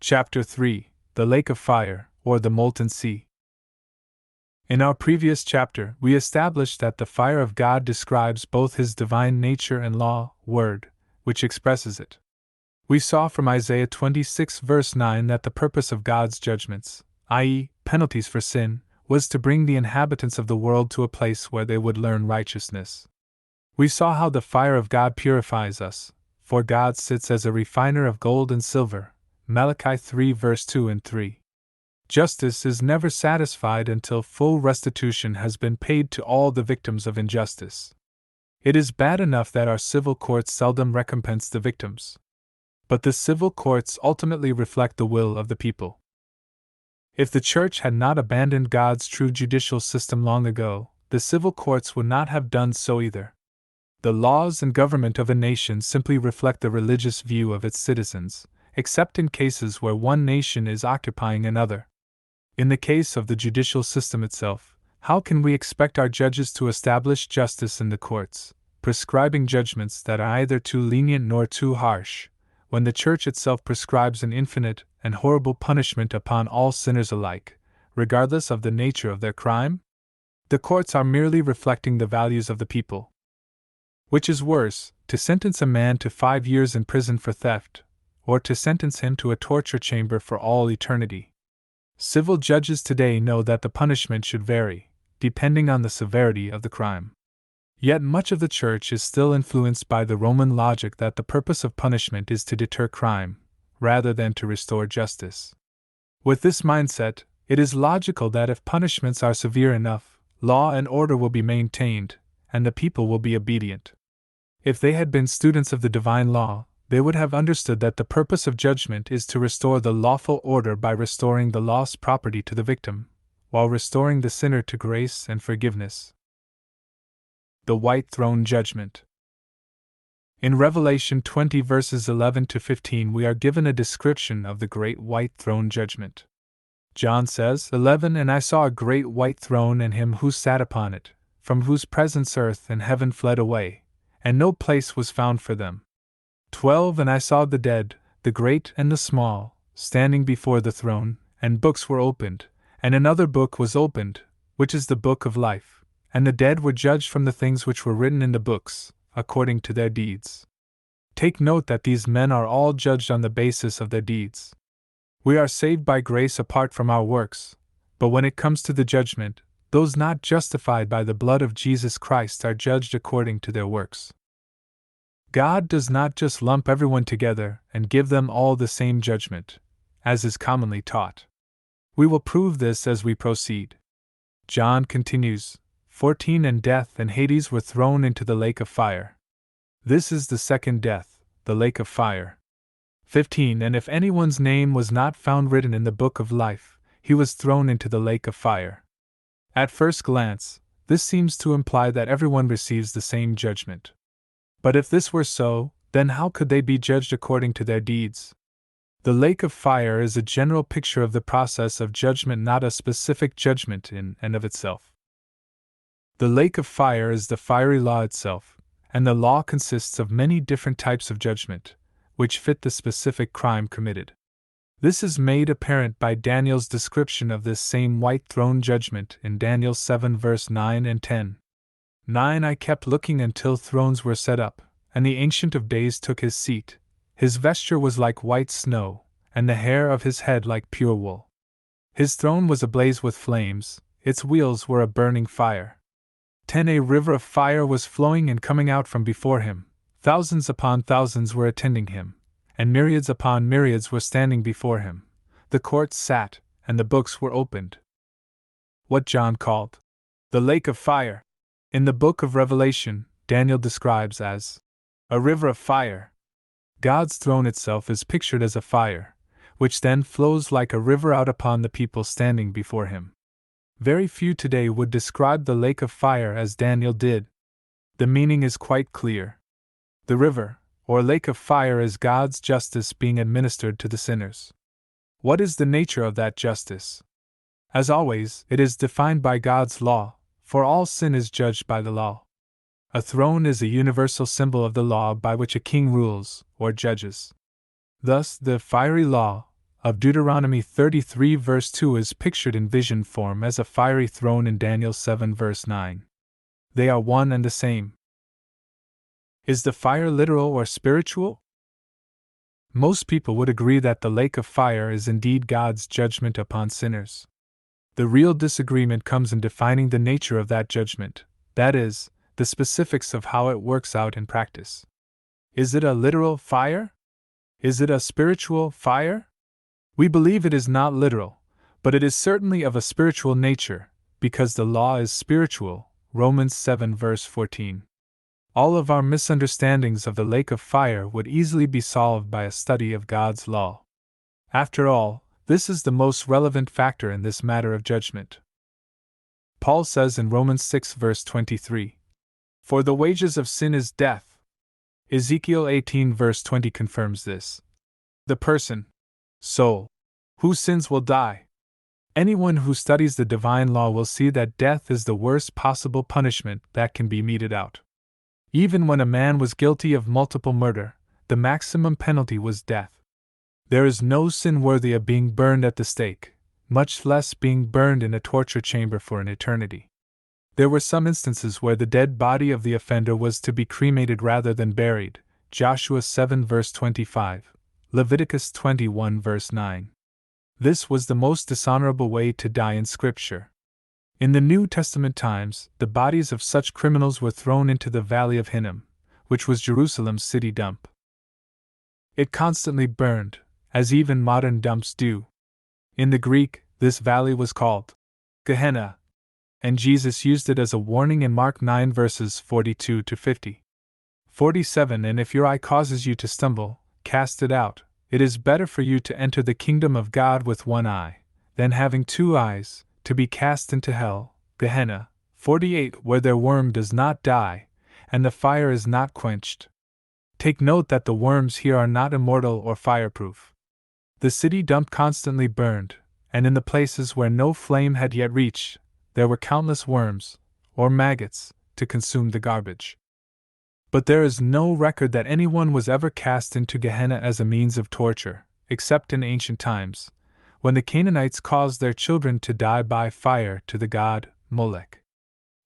Chapter 3: The Lake of Fire, or the Molten Sea. In our previous chapter, we established that the fire of God describes both His divine nature and law, word, which expresses it. We saw from Isaiah 26 verse 9 that the purpose of God's judgments, i.e., penalties for sin, was to bring the inhabitants of the world to a place where they would learn righteousness. We saw how the fire of God purifies us, for God sits as a refiner of gold and silver. Malachi 3 verse 2 and 3. Justice is never satisfied until full restitution has been paid to all the victims of injustice. It is bad enough that our civil courts seldom recompense the victims. But the civil courts ultimately reflect the will of the people. If the Church had not abandoned God's true judicial system long ago, the civil courts would not have done so either. The laws and government of a nation simply reflect the religious view of its citizens, except in cases where one nation is occupying another. In the case of the judicial system itself, how can we expect our judges to establish justice in the courts, prescribing judgments that are either too lenient nor too harsh, when the Church itself prescribes an infinite and horrible punishment upon all sinners alike, regardless of the nature of their crime? The courts are merely reflecting the values of the people. Which is worse, to sentence a man to 5 years in prison for theft, or to sentence him to a torture chamber for all eternity? Civil judges today know that the punishment should vary, depending on the severity of the crime. Yet much of the Church is still influenced by the Roman logic that the purpose of punishment is to deter crime, rather than to restore justice. With this mindset, it is logical that if punishments are severe enough, law and order will be maintained, and the people will be obedient. If they had been students of the divine law, they would have understood that the purpose of judgment is to restore the lawful order by restoring the lost property to the victim, while restoring the sinner to grace and forgiveness. The White Throne Judgment. In Revelation 20 verses 11 to 15 we are given a description of the great white throne judgment. John says, 11 And I saw a great white throne and him who sat upon it, from whose presence earth and heaven fled away, and no place was found for them. 12 And I saw the dead, the great and the small, standing before the throne, and books were opened, and another book was opened, which is the book of life, and the dead were judged from the things which were written in the books, according to their deeds. Take note that these men are all judged on the basis of their deeds. We are saved by grace apart from our works, but when it comes to the judgment, those not justified by the blood of Jesus Christ are judged according to their works. God does not just lump everyone together and give them all the same judgment, as is commonly taught. We will prove this as we proceed. John continues, 14 And death and Hades were thrown into the lake of fire. This is the second death, the lake of fire. 15 And if anyone's name was not found written in the book of life, he was thrown into the lake of fire. At first glance, this seems to imply that everyone receives the same judgment. But if this were so, then how could they be judged according to their deeds? The lake of fire is a general picture of the process of judgment, not a specific judgment in and of itself. The lake of fire is the fiery law itself, and the law consists of many different types of judgment, which fit the specific crime committed. This is made apparent by Daniel's description of this same white throne judgment in Daniel 7 verse 9 and 10. 9 I kept looking until thrones were set up, and the Ancient of Days took his seat. His vesture was like white snow, and the hair of his head like pure wool. His throne was ablaze with flames, its wheels were a burning fire. 10 A river of fire was flowing and coming out from before him, thousands upon thousands were attending him, and myriads upon myriads were standing before him. The courts sat, and the books were opened. What John called the lake of fire, in the book of Revelation, Daniel describes as a river of fire. God's throne itself is pictured as a fire, which then flows like a river out upon the people standing before him. Very few today would describe the lake of fire as Daniel did. The meaning is quite clear. The river, or lake of fire, is God's justice being administered to the sinners. What is the nature of that justice? As always, it is defined by God's law, for all sin is judged by the law. A throne is a universal symbol of the law by which a king rules, or judges. Thus, the fiery law, of Deuteronomy 33 verse 2 is pictured in vision form as a fiery throne in Daniel 7 verse 9. They are one and the same. Is the fire literal or spiritual? Most people would agree that the lake of fire is indeed God's judgment upon sinners. The real disagreement comes in defining the nature of that judgment, that is, the specifics of how it works out in practice. Is it a literal fire? Is it a spiritual fire? We believe it is not literal, but it is certainly of a spiritual nature, because the law is spiritual, Romans 7 verse 14. All of our misunderstandings of the lake of fire would easily be solved by a study of God's law. After all, this is the most relevant factor in this matter of judgment. Paul says in Romans 6 verse 23, "For the wages of sin is death." Ezekiel 18 verse 20 confirms this. The person, soul, who sins will die. Anyone who studies the divine law will see that death is the worst possible punishment that can be meted out. Even when a man was guilty of multiple murder, the maximum penalty was death. There is no sin worthy of being burned at the stake, much less being burned in a torture chamber for an eternity. There were some instances where the dead body of the offender was to be cremated rather than buried, Joshua 7 verse 25, Leviticus 21 verse 9. This was the most dishonorable way to die in Scripture. In the New Testament times, the bodies of such criminals were thrown into the Valley of Hinnom, which was Jerusalem's city dump. It constantly burned, as even modern dumps do. In the Greek, this valley was called Gehenna, and Jesus used it as a warning in Mark 9 verses 42 to 50. 47 And if your eye causes you to stumble, cast it out. It is better for you to enter the kingdom of God with one eye, than having two eyes, to be cast into hell, Gehenna. 48 Where their worm does not die, and the fire is not quenched. Take note that the worms here are not immortal or fireproof. The city dump constantly burned, and in the places where no flame had yet reached, there were countless worms, or maggots, to consume the garbage. But there is no record that anyone was ever cast into Gehenna as a means of torture, except in ancient times, when the Canaanites caused their children to die by fire to the god Molech.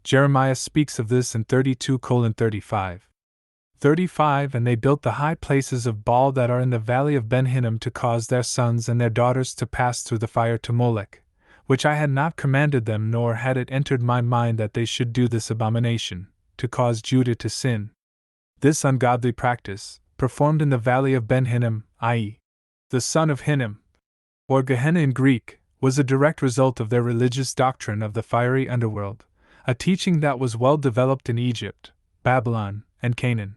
Jeremiah speaks of this in 32:35. 35 And they built the high places of Baal that are in the valley of Ben Hinnom to cause their sons and their daughters to pass through the fire to Molech, which I had not commanded them, nor had it entered my mind that they should do this abomination, to cause Judah to sin. This ungodly practice, performed in the valley of Ben Hinnom, i.e., the son of Hinnom, or Gehenna in Greek, was a direct result of their religious doctrine of the fiery underworld, a teaching that was well developed in Egypt, Babylon, and Canaan.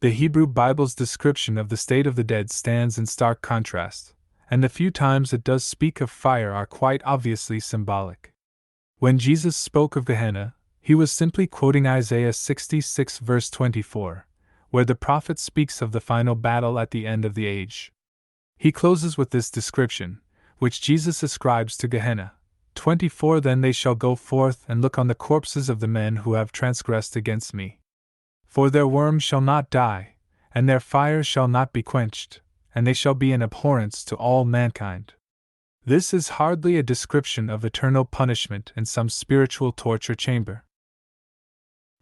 The Hebrew Bible's description of the state of the dead stands in stark contrast, and the few times it does speak of fire are quite obviously symbolic. When Jesus spoke of Gehenna, he was simply quoting Isaiah 66 verse 24, where the prophet speaks of the final battle at the end of the age. He closes with this description, which Jesus ascribes to Gehenna. 24 Then they shall go forth and look on the corpses of the men who have transgressed against me. For their worm shall not die, and their fire shall not be quenched, and they shall be an abhorrence to all mankind. This is hardly a description of eternal punishment in some spiritual torture chamber.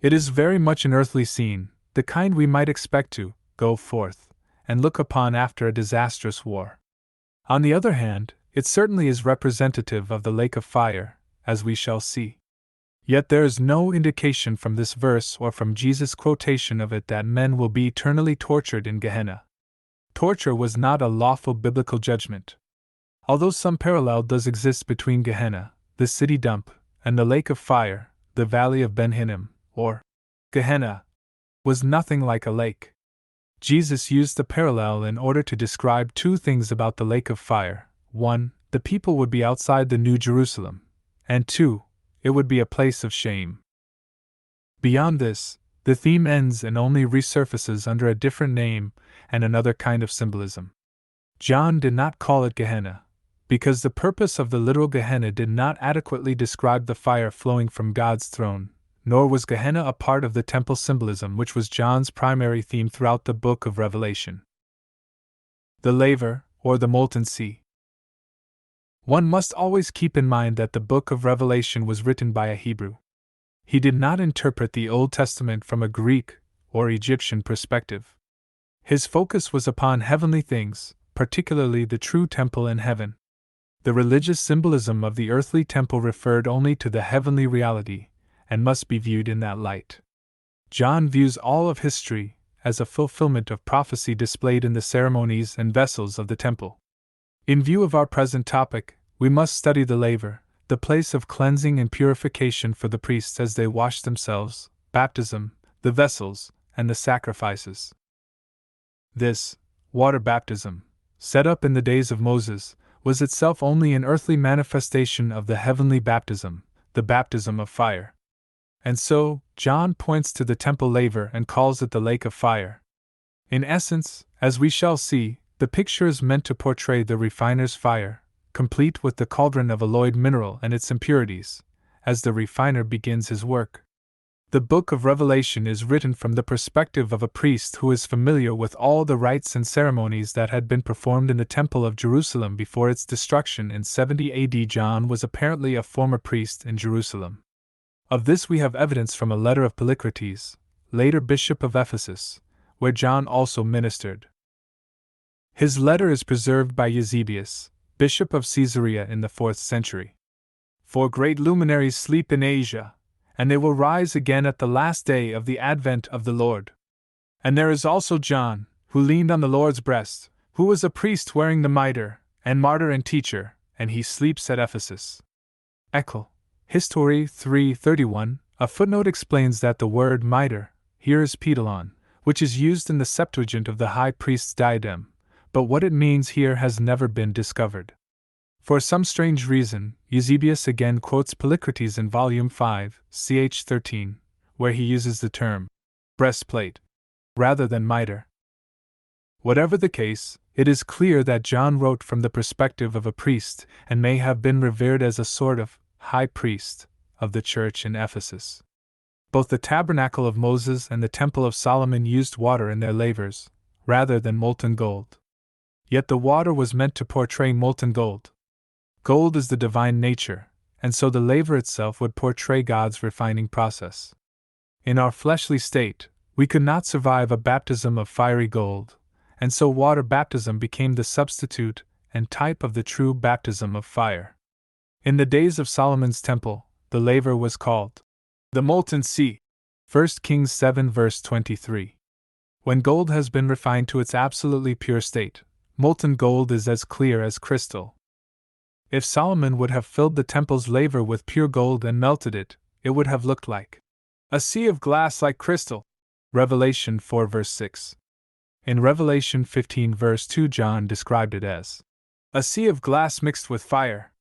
It is very much an earthly scene, the kind we might expect to go forth and look upon after a disastrous war. On the other hand, it certainly is representative of the lake of fire, as we shall see. Yet there is no indication from this verse or from Jesus' quotation of it that men will be eternally tortured in Gehenna. Torture was not a lawful biblical judgment. Although some parallel does exist between Gehenna, the city dump, and the lake of fire, the valley of Ben Hinnom, or Gehenna, was nothing like a lake. Jesus used the parallel in order to describe two things about the lake of fire. 1. The people would be outside the New Jerusalem, and 2. It would be a place of shame. Beyond this, the theme ends and only resurfaces under a different name and another kind of symbolism. John did not call it Gehenna, because the purpose of the literal Gehenna did not adequately describe the fire flowing from God's throne, nor was Gehenna a part of the temple symbolism which was John's primary theme throughout the book of Revelation. The laver, or the Molten Sea. One must always keep in mind that the book of Revelation was written by a Hebrew. He did not interpret the Old Testament from a Greek or Egyptian perspective. His focus was upon heavenly things, particularly the true temple in heaven. The religious symbolism of the earthly temple referred only to the heavenly reality, and must be viewed in that light. John views all of history as a fulfillment of prophecy displayed in the ceremonies and vessels of the temple. In view of our present topic, we must study the laver, the place of cleansing and purification for the priests as they wash themselves, baptism, the vessels, and the sacrifices. This water baptism, set up in the days of Moses, was itself only an earthly manifestation of the heavenly baptism, the baptism of fire. And so, John points to the temple laver and calls it the lake of fire. In essence, as we shall see, the picture is meant to portray the refiner's fire, complete with the cauldron of alloyed mineral and its impurities, as the refiner begins his work. The book of Revelation is written from the perspective of a priest who is familiar with all the rites and ceremonies that had been performed in the Temple of Jerusalem before its destruction in 70 AD. John was apparently a former priest in Jerusalem. Of this we have evidence from a letter of Polycrates, later bishop of Ephesus, where John also ministered. His letter is preserved by Eusebius, bishop of Caesarea in the 4th century. For great luminaries sleep in Asia, and they will rise again at the last day of the advent of the Lord. And there is also John, who leaned on the Lord's breast, who was a priest wearing the mitre, and martyr and teacher, and he sleeps at Ephesus. Eccle, History 3:31, a footnote explains that the word mitre here is pedalon, which is used in the Septuagint of the high priest's diadem, but what it means here has never been discovered. For some strange reason, Eusebius again quotes Polycrates in Volume 5, ch. 13, where he uses the term breastplate rather than mitre. Whatever the case, it is clear that John wrote from the perspective of a priest and may have been revered as a sort of high priest of the church in Ephesus. Both the tabernacle of Moses and the temple of Solomon used water in their lavers, rather than molten gold. Yet the water was meant to portray molten gold. Gold is the divine nature, and so the laver itself would portray God's refining process. In our fleshly state, we could not survive a baptism of fiery gold, and so water baptism became the substitute and type of the true baptism of fire. In the days of Solomon's temple, the laver was called the Molten Sea. 1 Kings 7 verse 23. When gold has been refined to its absolutely pure state, molten gold is as clear as crystal. If Solomon would have filled the temple's laver with pure gold and melted it, it would have looked like a sea of glass like crystal. Revelation 4 verse 6. In Revelation 15 verse 2 John described it as a sea of glass mixed with fire.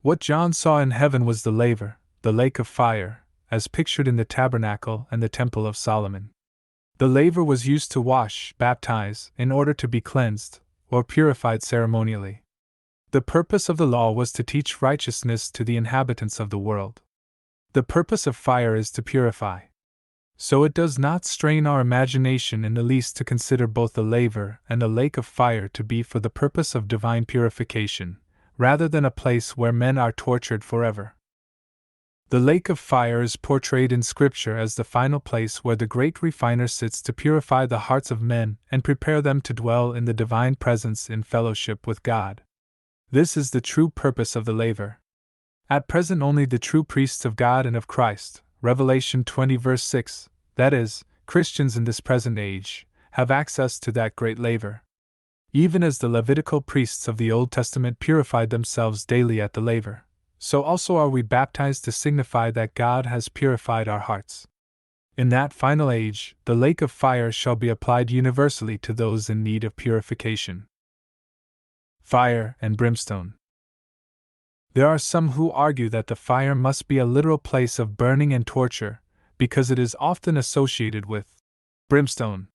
What John saw in heaven was the laver, the lake of fire, as pictured in the tabernacle and the temple of Solomon. The laver was used to wash, baptize, in order to be cleansed, or purified ceremonially. The purpose of the law was to teach righteousness to the inhabitants of the world. The purpose of fire is to purify. So it does not strain our imagination in the least to consider both the laver and the lake of fire to be for the purpose of divine purification, rather than a place where men are tortured forever. The lake of fire is portrayed in Scripture as the final place where the great refiner sits to purify the hearts of men and prepare them to dwell in the divine presence in fellowship with God. This is the true purpose of the laver. At present only the true priests of God and of Christ, Revelation 20 verse 6, that is, Christians in this present age, have access to that great laver. Even as the Levitical priests of the Old Testament purified themselves daily at the laver, so also are we baptized to signify that God has purified our hearts. In that final age, the lake of fire shall be applied universally to those in need of purification. Fire and brimstone. There are some who argue that the fire must be a literal place of burning and torture, because it is often associated with brimstone.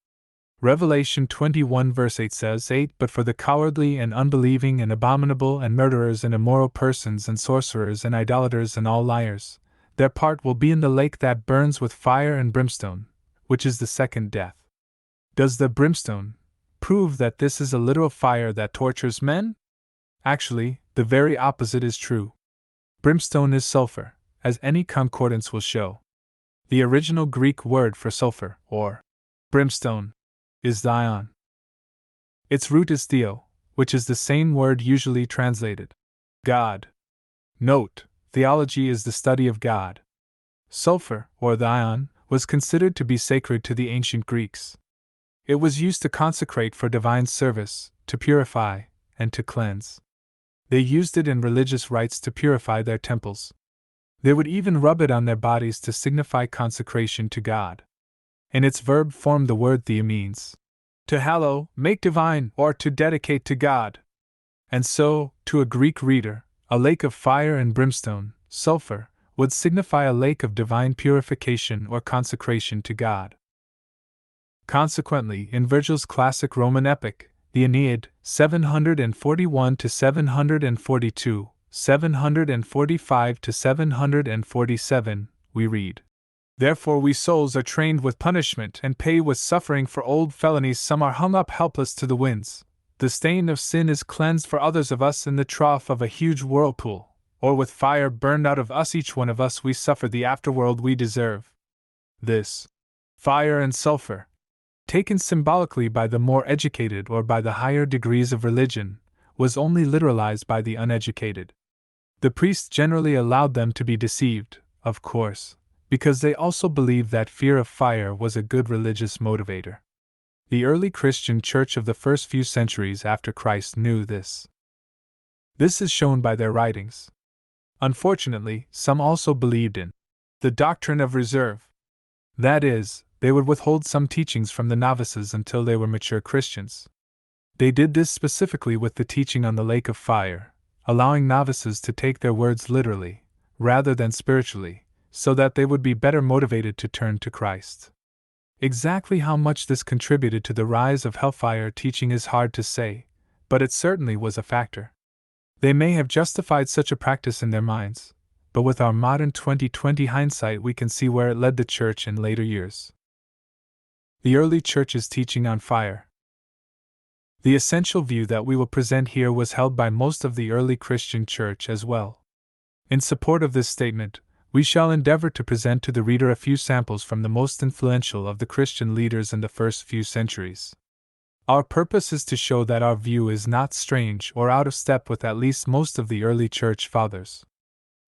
Revelation 21 verse 8 says, 8 But for the cowardly and unbelieving and abominable and murderers and immoral persons and sorcerers and idolaters and all liars, their part will be in the lake that burns with fire and brimstone, which is the second death. Does the brimstone, prove that this is a literal fire that tortures men? Actually, the very opposite is true. Brimstone is sulfur, as any concordance will show. The original Greek word for sulfur, or brimstone, is thion. Its root is theo, which is the same word usually translated God. Note, theology is the study of God. Sulfur, or thion, was considered to be sacred to the ancient Greeks. It was used to consecrate for divine service, to purify, and to cleanse. They used it in religious rites to purify their temples. They would even rub it on their bodies to signify consecration to God. In its verb form, the word thea means to hallow, make divine, or to dedicate to God. And so, to a Greek reader, a lake of fire and brimstone, sulfur, would signify a lake of divine purification or consecration to God. Consequently, in Virgil's classic Roman epic, the Aeneid, 741 to 742, 745 to 747, we read, "Therefore we souls are trained with punishment and pay with suffering for old felonies. Some are hung up helpless to the winds. The stain of sin is cleansed for others of us in the trough of a huge whirlpool, or with fire burned out of us. Each one of us we suffer the afterworld we deserve." This fire and sulfur, taken symbolically by the more educated or by the higher degrees of religion, was only literalized by the uneducated. The priests generally allowed them to be deceived, of course, because they also believed that fear of fire was a good religious motivator. The early Christian church of the first few centuries after Christ knew this. This is shown by their writings. Unfortunately, some also believed in the doctrine of reserve. That is, they would withhold some teachings from the novices until they were mature Christians. They did this specifically with the teaching on the lake of fire, allowing novices to take their words literally, rather than spiritually, so that they would be better motivated to turn to Christ. Exactly how much this contributed to the rise of hellfire teaching is hard to say, but it certainly was a factor. They may have justified such a practice in their minds, but with our modern 2020 hindsight we can see where it led the church in later years. The early church's teaching on fire. The essential view that we will present here was held by most of the early Christian church as well. In support of this statement, we shall endeavor to present to the reader a few samples from the most influential of the Christian leaders in the first few centuries. Our purpose is to show that our view is not strange or out of step with at least most of the early church fathers.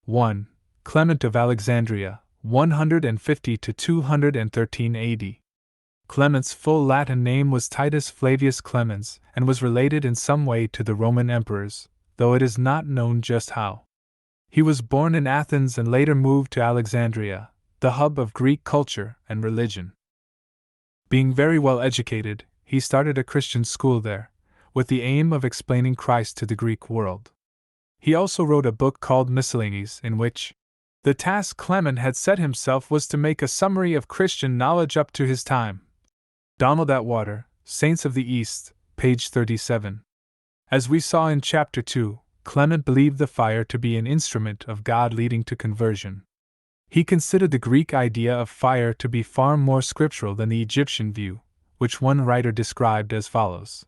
1. Clement of Alexandria, 150 to 213 AD. Clement's full Latin name was Titus Flavius Clemens and was related in some way to the Roman emperors, though it is not known just how. He was born in Athens and later moved to Alexandria, the hub of Greek culture and religion. Being very well educated, he started a Christian school there, with the aim of explaining Christ to the Greek world. He also wrote a book called Miscellanies, in which the task Clement had set himself was to make a summary of Christian knowledge up to his time. Donald Atwater, Saints of the East, page 37. As we saw in chapter 2, Clement believed the fire to be an instrument of God leading to conversion. He considered the Greek idea of fire to be far more scriptural than the Egyptian view, which one writer described as follows.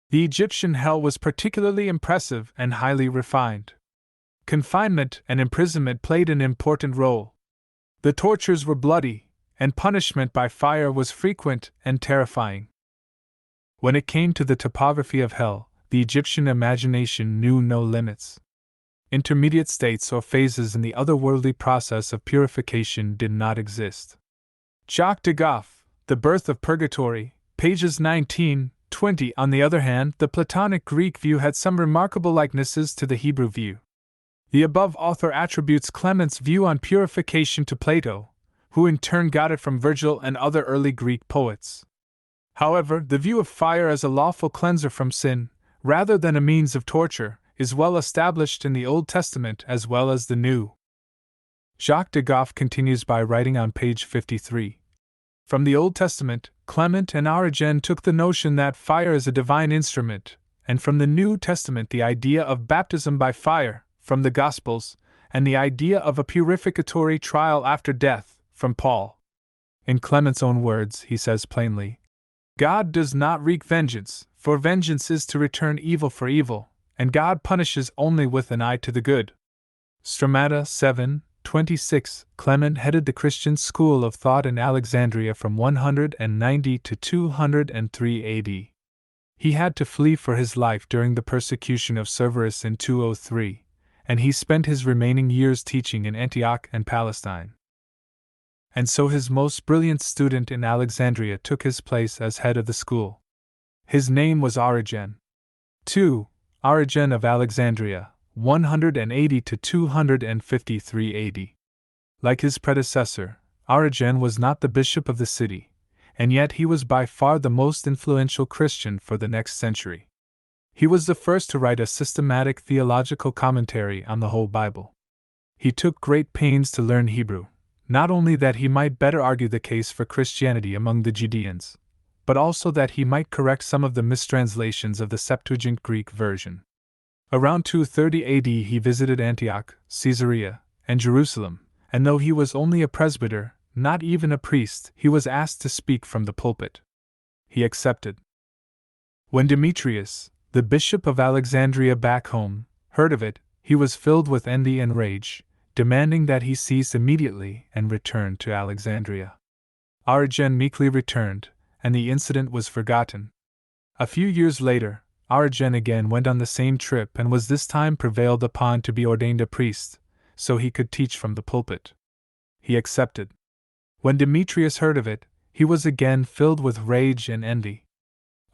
The Egyptian hell was particularly impressive and highly refined. Confinement and imprisonment played an important role. The tortures were bloody, and punishment by fire was frequent and terrifying. When it came to the topography of hell, the Egyptian imagination knew no limits. Intermediate states or phases in the otherworldly process of purification did not exist. Jacques de Goff, The Birth of Purgatory, pages 19, 20. On the other hand, the Platonic Greek view had some remarkable likenesses to the Hebrew view. The above author attributes Clement's view on purification to Plato, who in turn got it from Virgil and other early Greek poets. However, the view of fire as a lawful cleanser from sin, rather than a means of torture, is well established in the Old Testament as well as the New. Jacques de Goff continues by writing on page 53. From the Old Testament, Clement and Origen took the notion that fire is a divine instrument, and from the New Testament the idea of baptism by fire, from the Gospels, and the idea of a purificatory trial after death, from Paul. In Clement's own words, he says plainly, God does not wreak vengeance, for vengeance is to return evil for evil, and God punishes only with an eye to the good. Stromata 7:26. Clement headed the Christian school of thought in Alexandria from 190 to 203 AD. He had to flee for his life during the persecution of Severus in 203, and he spent his remaining years teaching in Antioch and Palestine. And so his most brilliant student in Alexandria took his place as head of the school. His name was Origen. 2. Origen of Alexandria, 180 to 253 AD. Like his predecessor, Origen was not the bishop of the city, and yet he was by far the most influential Christian for the next century. He was the first to write a systematic theological commentary on the whole Bible. He took great pains to learn Hebrew, not only that he might better argue the case for Christianity among the Judeans, but also that he might correct some of the mistranslations of the Septuagint Greek version. Around 230 AD he visited Antioch, Caesarea, and Jerusalem, and though he was only a presbyter, not even a priest, he was asked to speak from the pulpit. He accepted. When Demetrius, the bishop of Alexandria back home, heard of it, he was filled with envy and rage, demanding that he cease immediately and return to Alexandria. Origen meekly returned, and the incident was forgotten. A few years later, Origen again went on the same trip and was this time prevailed upon to be ordained a priest, so he could teach from the pulpit. He accepted. When Demetrius heard of it, he was again filled with rage and envy.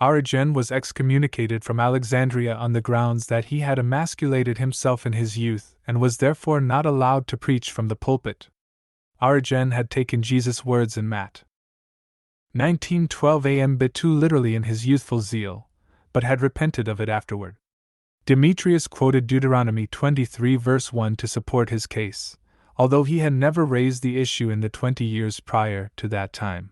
Origen was excommunicated from Alexandria on the grounds that he had emasculated himself in his youth and was therefore not allowed to preach from the pulpit. Origen had taken Jesus' words in Matt. 19:12 a bit too literally in his youthful zeal, but had repented of it afterward. Demetrius quoted Deuteronomy 23 verse 1 to support his case, although he had never raised the issue in the 20 years prior to that time.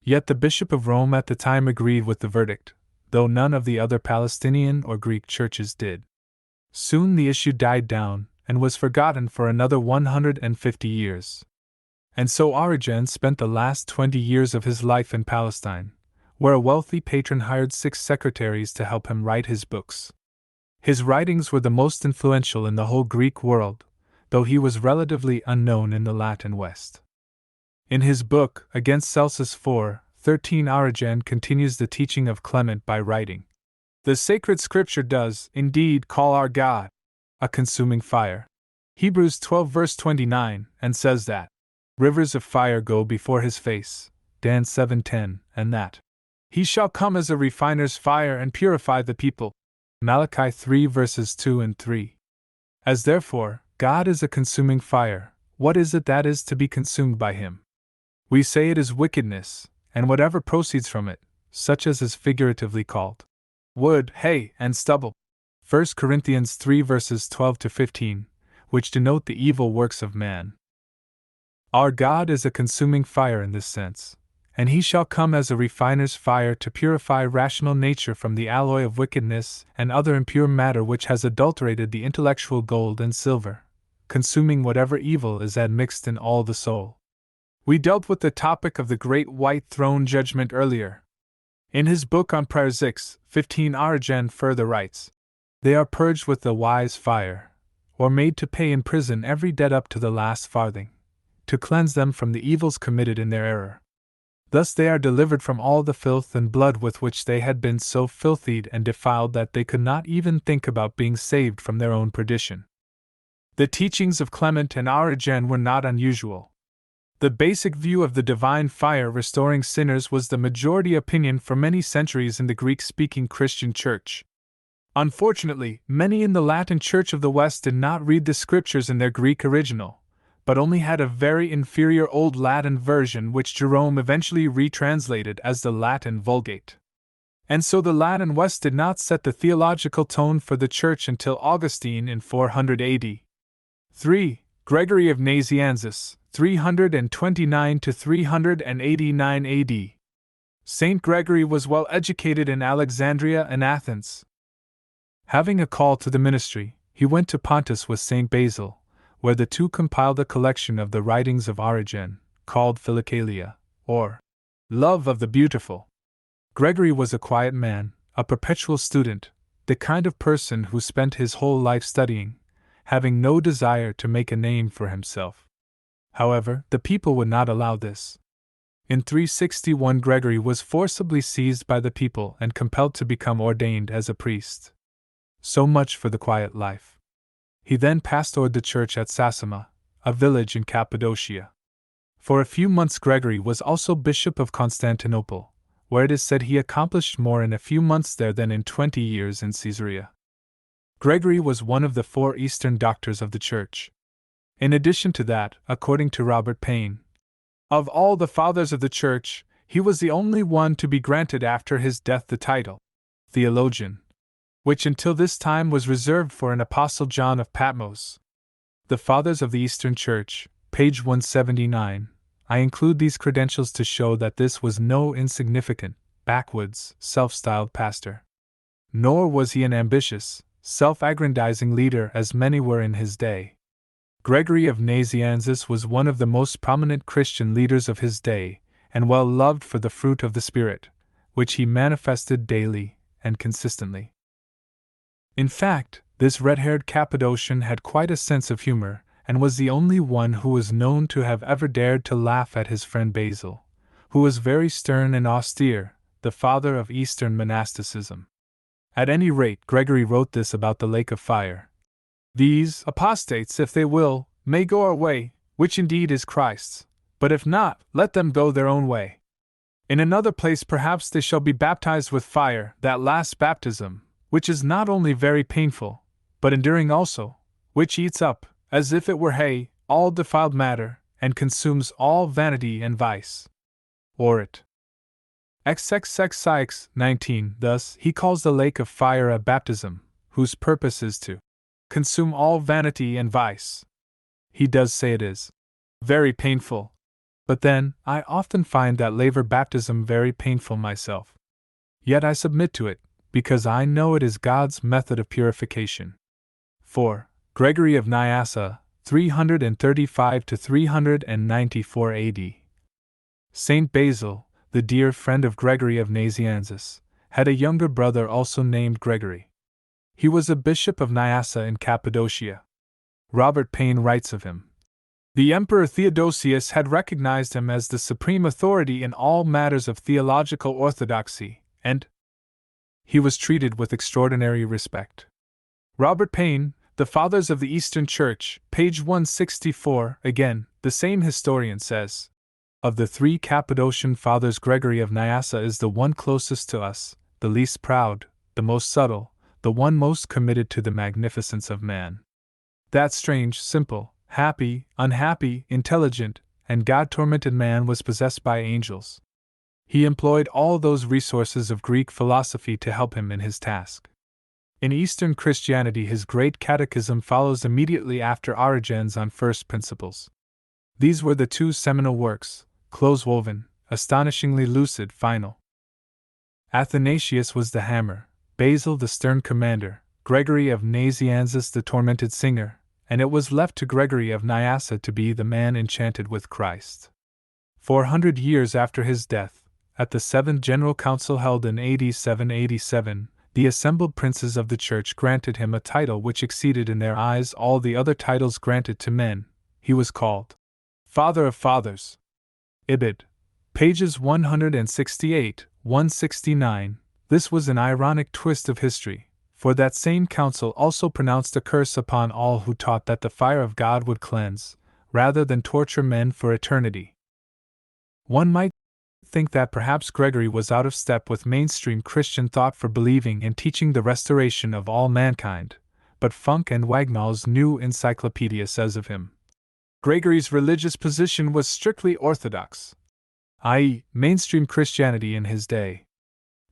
Yet the Bishop of Rome at the time agreed with the verdict, though none of the other Palestinian or Greek churches did. Soon the issue died down and was forgotten for another 150 years. And so Origen spent the last 20 years of his life in Palestine, where a wealthy patron hired 6 secretaries to help him write his books. His writings were the most influential in the whole Greek world, though he was relatively unknown in the Latin West. In his book, Against Celsus 4:13, Origen continues the teaching of Clement by writing, "The sacred scripture does, indeed, call our God a consuming fire." Hebrews 12 verse 29, and says that rivers of fire go before his face, Dan 7:10, and that he shall come as a refiner's fire and purify the people, Malachi 3 verses 2 and 3. As therefore, God is a consuming fire, what is it that is to be consumed by him? We say it is wickedness, and whatever proceeds from it, such as is figuratively called wood, hay, and stubble. 1 Corinthians 3 verses 12 to 15, which denote the evil works of man. Our God is a consuming fire in this sense, and he shall come as a refiner's fire to purify rational nature from the alloy of wickedness and other impure matter which has adulterated the intellectual gold and silver, consuming whatever evil is admixed in all the soul. We dealt with the topic of the great white throne judgment earlier. In his book on Prayer 6:15, Origen further writes, "They are purged with the wise fire, or made to pay in prison every debt up to the last farthing, to cleanse them from the evils committed in their error. Thus they are delivered from all the filth and blood with which they had been so filthied and defiled that they could not even think about being saved from their own perdition." The teachings of Clement and Origen were not unusual. The basic view of the divine fire restoring sinners was the majority opinion for many centuries in the Greek-speaking Christian church. Unfortunately, many in the Latin Church of the West did not read the scriptures in their Greek original, but only had a very inferior Old Latin version which Jerome eventually retranslated as the Latin Vulgate. And so the Latin West did not set the theological tone for the Church until Augustine in 400 AD. 3. Gregory of Nazianzus, 329 to 389 AD. Saint Gregory was well educated in Alexandria and Athens. Having a call to the ministry, he went to Pontus with Saint Basil, where the two compiled a collection of the writings of Origen, called Philokalia, or Love of the Beautiful. Gregory was a quiet man, a perpetual student, the kind of person who spent his whole life studying, having no desire to make a name for himself. However, the people would not allow this. In 361, Gregory was forcibly seized by the people and compelled to become ordained as a priest. So much for the quiet life. He then pastored the church at Sassima, a village in Cappadocia. For a few months, Gregory was also Bishop of Constantinople, where it is said he accomplished more in a few months there than in 20 years in Caesarea. Gregory was one of the 4 Eastern doctors of the Church. In addition to that, according to Robert Payne, of all the fathers of the Church, he was the only one to be granted after his death the title, theologian, which until this time was reserved for an Apostle John of Patmos. The Fathers of the Eastern Church, page 179. I include these credentials to show that this was no insignificant, backwoods, self-styled pastor. Nor was he an ambitious, self-aggrandizing leader as many were in his day. Gregory of Nazianzus was one of the most prominent Christian leaders of his day, and well loved for the fruit of the Spirit, which he manifested daily and consistently. In fact, this red-haired Cappadocian had quite a sense of humor, and was the only one who was known to have ever dared to laugh at his friend Basil, who was very stern and austere, the father of Eastern monasticism. At any rate, Gregory wrote this about the lake of fire. These apostates, if they will, may go our way, which indeed is Christ's, but if not, let them go their own way. In another place perhaps they shall be baptized with fire, that last baptism, which is not only very painful, but enduring also, which eats up, as if it were hay, all defiled matter, and consumes all vanity and vice. Or it. XXX 19. Thus, he calls the lake of fire a baptism, whose purpose is to consume all vanity and vice. He does say it is very painful. But then, I often find that laver baptism very painful myself. Yet I submit to it, because I know it is God's method of purification. 4. Gregory of Nyassa, 335 to 394 AD. Saint Basil, the dear friend of Gregory of Nazianzus, had a younger brother also named Gregory. He was a bishop of Nyassa in Cappadocia. Robert Payne writes of him. The Emperor Theodosius had recognized him as the supreme authority in all matters of theological orthodoxy, and he was treated with extraordinary respect. Robert Payne, The Fathers of the Eastern Church, page 164, again, the same historian says, of the 3 Cappadocian fathers, Gregory of Nyassa is the one closest to us, the least proud, the most subtle, the one most committed to the magnificence of man. That strange, simple, happy, unhappy, intelligent, and God-tormented man was possessed by angels. He employed all those resources of Greek philosophy to help him in his task. In Eastern Christianity, his great catechism follows immediately after Origen's On First Principles. These were the 2 seminal works, close-woven, astonishingly lucid, final. Athanasius was the hammer, Basil the stern commander, Gregory of Nazianzus the tormented singer, and it was left to Gregory of Nyassa to be the man enchanted with Christ. 400 years after his death, at the 7th General Council held in AD 787, the assembled princes of the Church granted him a title which exceeded in their eyes all the other titles granted to men. He was called Father of Fathers. Ibid. Pages 168, 169. This was an ironic twist of history, for that same council also pronounced a curse upon all who taught that the fire of God would cleanse, rather than torture men for eternity. One might think that perhaps Gregory was out of step with mainstream Christian thought for believing and teaching the restoration of all mankind, but Funk and Wagnall's New Encyclopedia says of him, Gregory's religious position was strictly orthodox, i.e., mainstream Christianity in his day.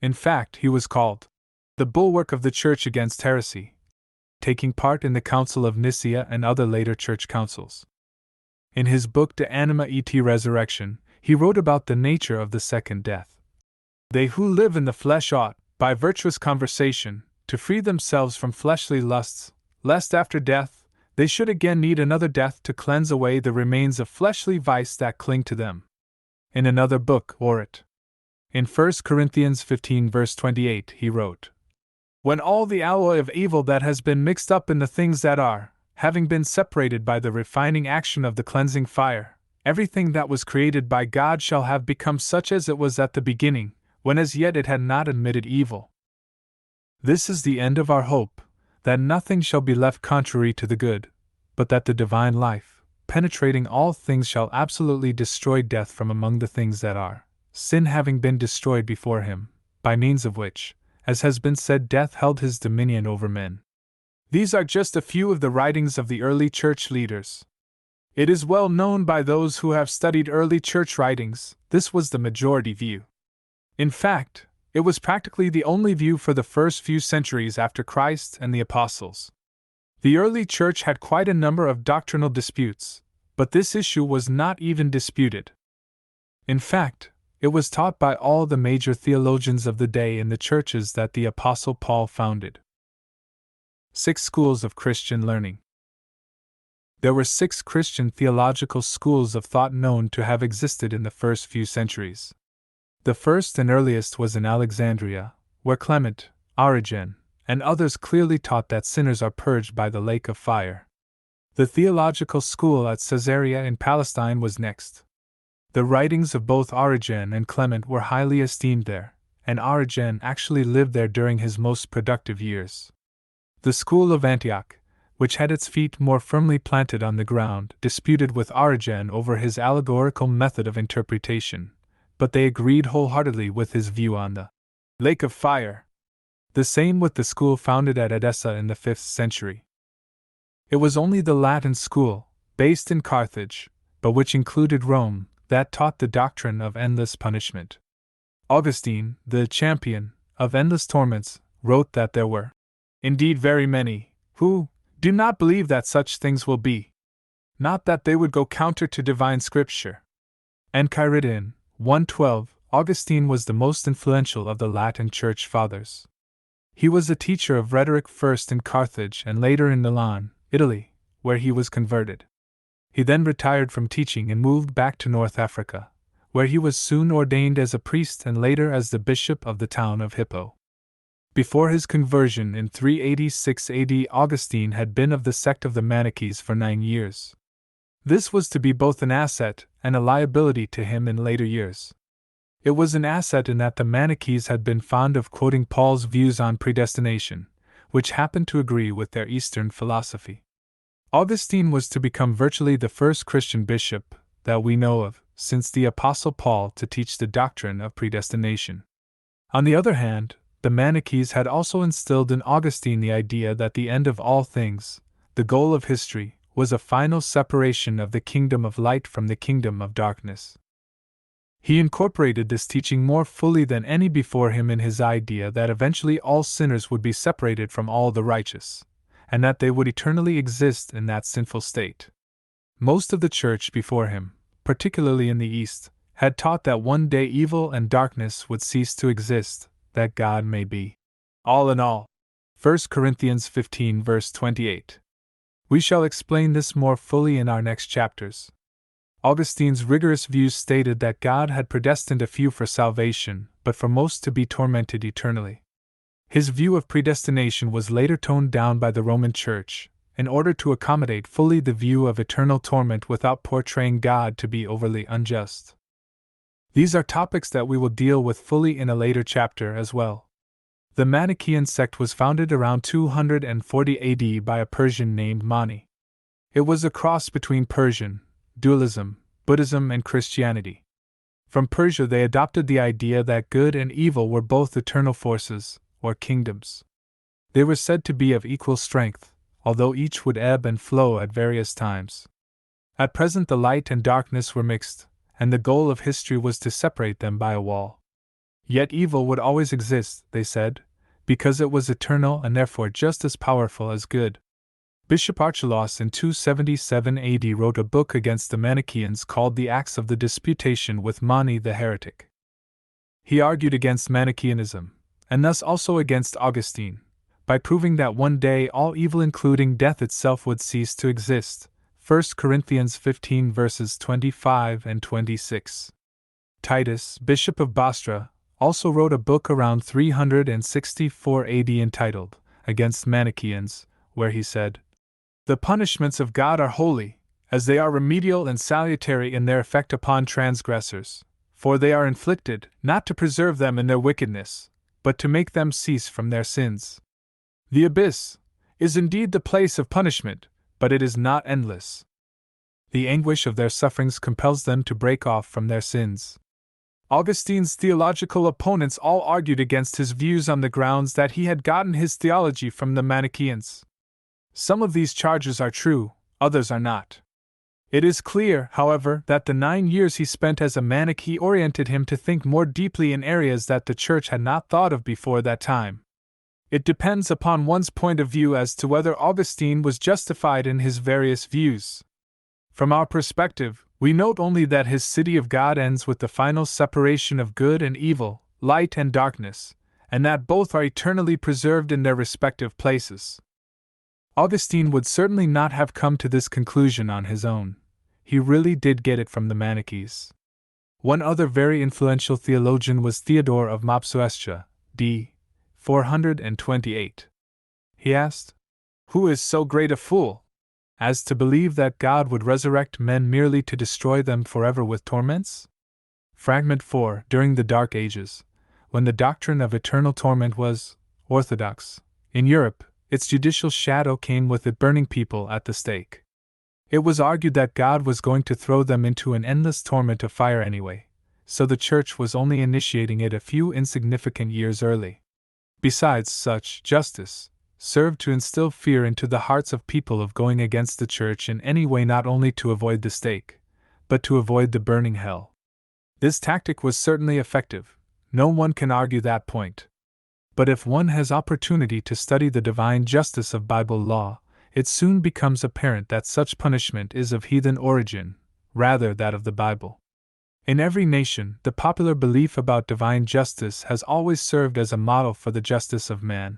In fact, he was called the bulwark of the Church against heresy, taking part in the Council of Nicaea and other later church councils. In his book De Anima et Resurrection, he wrote about the nature of the second death. They who live in the flesh ought, by virtuous conversation, to free themselves from fleshly lusts, lest after death they should again need another death to cleanse away the remains of fleshly vice that cling to them. In another book, Orit. In 1 Corinthians 15 verse 28 he wrote, "When all the alloy of evil that has been mixed up in the things that are, having been separated by the refining action of the cleansing fire, everything that was created by God shall have become such as it was at the beginning, when as yet it had not admitted evil." This is the end of our hope, that nothing shall be left contrary to the good, but that the divine life, penetrating all things, shall absolutely destroy death from among the things that are, sin having been destroyed before him, by means of which, as has been said, death held his dominion over men. These are just a few of the writings of the early church leaders. It is well known by those who have studied early church writings, this was the majority view. In fact, it was practically the only view for the first few centuries after Christ and the apostles. The early church had quite a number of doctrinal disputes, but this issue was not even disputed. In fact, it was taught by all the major theologians of the day in the churches that the Apostle Paul founded. 6 schools of Christian learning. There were 6 Christian theological schools of thought known to have existed in the first few centuries. The first and earliest was in Alexandria, where Clement, Origen, and others clearly taught that sinners are purged by the lake of fire. The theological school at Caesarea in Palestine was next. The writings of both Origen and Clement were highly esteemed there, and Origen actually lived there during his most productive years. The school of Antioch, which had its feet more firmly planted on the ground, disputed with Origen over his allegorical method of interpretation, but they agreed wholeheartedly with his view on the lake of fire. The same with the school founded at Edessa in the 5th century. It was only the Latin school, based in Carthage, but which included Rome, that taught the doctrine of endless punishment. Augustine, the champion of endless torments, wrote that there were, indeed, very many who do not believe that such things will be, not that they would go counter to divine scripture. And Kyriton, 112, Augustine was the most influential of the Latin Church Fathers. He was a teacher of rhetoric first in Carthage and later in Milan, Italy, where he was converted. He then retired from teaching and moved back to North Africa, where he was soon ordained as a priest and later as the bishop of the town of Hippo. Before his conversion in 386 AD, Augustine had been of the sect of the Manichees for 9 years. This was to be both an asset and a liability to him in later years. It was an asset in that the Manichees had been fond of quoting Paul's views on predestination, which happened to agree with their Eastern philosophy. Augustine was to become virtually the first Christian bishop, that we know of, since the Apostle Paul, to teach the doctrine of predestination. On the other hand, the Manichees had also instilled in Augustine the idea that the end of all things, the goal of history, was a final separation of the kingdom of light from the kingdom of darkness. He incorporated this teaching more fully than any before him in his idea that eventually all sinners would be separated from all the righteous, and that they would eternally exist in that sinful state. Most of the church before him, particularly in the East, had taught that one day evil and darkness would cease to exist, that God may be all in all. 1 Corinthians 15 verse 28. We shall explain this more fully in our next chapters. Augustine's rigorous views stated that God had predestined a few for salvation, but for most to be tormented eternally. His view of predestination was later toned down by the Roman Church, in order to accommodate fully the view of eternal torment without portraying God to be overly unjust. These are topics that we will deal with fully in a later chapter as well. The Manichaean sect was founded around 240 AD by a Persian named Mani. It was a cross between Persian, dualism, Buddhism, and Christianity. From Persia they adopted the idea that good and evil were both eternal forces, or kingdoms. They were said to be of equal strength, although each would ebb and flow at various times. At present the light and darkness were mixed, and the goal of history was to separate them by a wall. Yet evil would always exist, they said, because it was eternal and therefore just as powerful as good. Bishop Archelaus in 277 AD wrote a book against the Manichaeans called The Acts of the Disputation with Mani the Heretic. He argued against Manichaeanism, and thus also against Augustine, by proving that one day all evil including death itself would cease to exist. 1 Corinthians 15 verses 25 and 26. Titus, Bishop of Bostra, also wrote a book around 364 AD entitled Against Manichaeans, where he said, "The punishments of God are holy, as they are remedial and salutary in their effect upon transgressors, for they are inflicted, not to preserve them in their wickedness, but to make them cease from their sins. The abyss is indeed the place of punishment, but it is not endless. The anguish of their sufferings compels them to break off from their sins." Augustine's theological opponents all argued against his views on the grounds that he had gotten his theology from the Manichaeans. Some of these charges are true, others are not. It is clear, however, that the 9 years he spent as a Manichae oriented him to think more deeply in areas that the Church had not thought of before that time. It depends upon one's point of view as to whether Augustine was justified in his various views. From our perspective, we note only that his city of God ends with the final separation of good and evil, light and darkness, and that both are eternally preserved in their respective places. Augustine would certainly not have come to this conclusion on his own. He really did get it from the Manichees. One other very influential theologian was Theodore of Mopsuestia, d. 428. He asked, "Who is so great a fool as to believe that God would resurrect men merely to destroy them forever with torments?" Fragment 4. During the Dark Ages, when the doctrine of eternal torment was orthodox in Europe, its judicial shadow came with it burning people at the stake. It was argued that God was going to throw them into an endless torment of fire anyway, so the Church was only initiating it a few insignificant years early. Besides, such justice served to instill fear into the hearts of people of going against the Church in any way, not only to avoid the stake, but to avoid the burning hell. This tactic was certainly effective, no one can argue that point. But if one has opportunity to study the divine justice of Bible law, it soon becomes apparent that such punishment is of heathen origin, rather that of the Bible. In every nation, the popular belief about divine justice has always served as a model for the justice of man.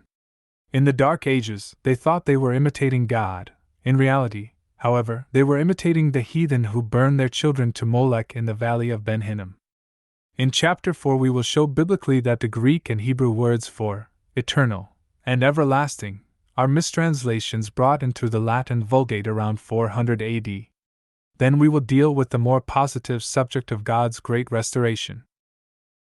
In the Dark Ages, they thought they were imitating God. In reality, however, they were imitating the heathen who burned their children to Molech in the valley of Ben Hinnom. In Chapter 4 we will show biblically that the Greek and Hebrew words for eternal and everlasting are mistranslations brought in through the Latin Vulgate around 400 AD. Then we will deal with the more positive subject of God's great restoration.